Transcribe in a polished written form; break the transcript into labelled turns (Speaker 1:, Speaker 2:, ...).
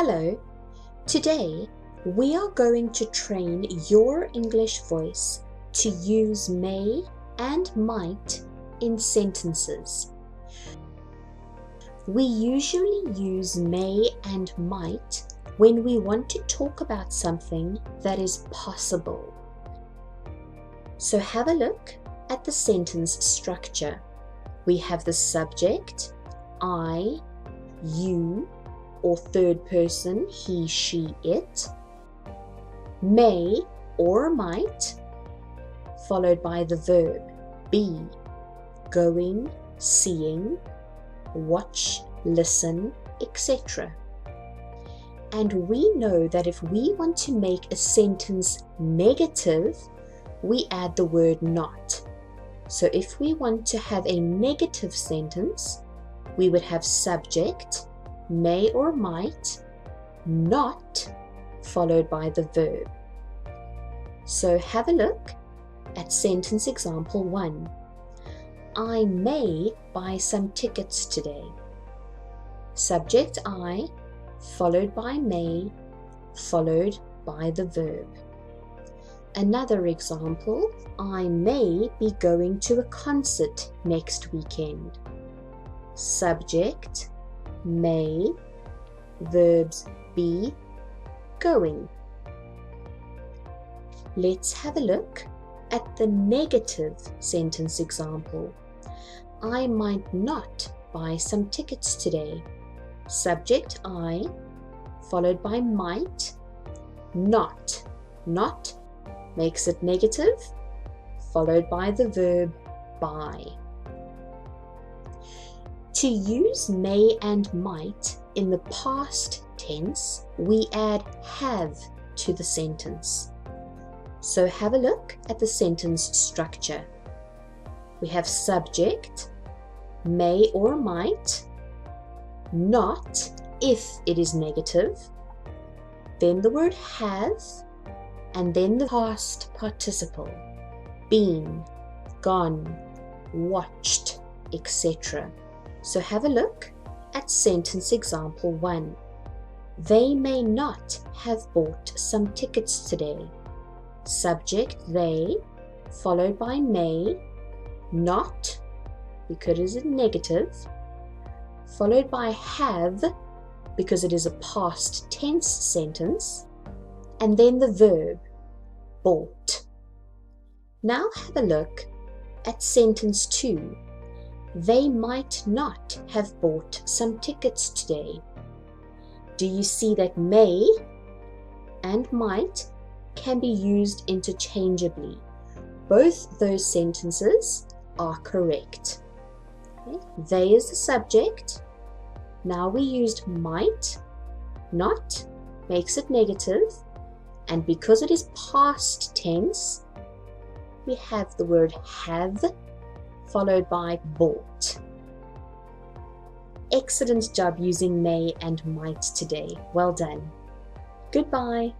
Speaker 1: Hello, today we are going to train your English voice to use may and might in sentences. We usually use may and might when we want to talk about something that is possible. So have a look at the sentence structure. We have the subject, I, you, or third person, he, she, it, may or might, followed by the verb be, going, seeing, watch, listen, etc. And we know that if we want to make a sentence negative, we add the word not. So if we want to have a negative sentence, we would have subject, may or might, not, followed by the verb. So have a look at sentence example 1. I may buy some tickets today. Subject I, followed by may, followed by the verb. Another example, I may be going to a concert next weekend. Subject, may, verbs be, going. Let's have a look at the negative sentence example. I might not buy some tickets today. Subject I, followed by might, not. Not makes it negative, followed by the verb buy. To use may and might in the past tense, we add have to the sentence. So have a look at the sentence structure. We have subject, may or might, not if it is negative, then the word have, and then the past participle, been, gone, watched, etc. So have a look at sentence example 1. They may not have bought some tickets today. Subject they, followed by may, not, because it is a negative, followed by have, because it is a past tense sentence, and then the verb, bought. Now have a look at sentence 2. They might not have bought some tickets today. Do you see that may and might can be used interchangeably? Both those sentences are correct. Okay. They is the subject. Now we used might, not makes it negative, and because it is past tense, we have the word have followed by bought. Excellent job using may and might today. Well done. Goodbye.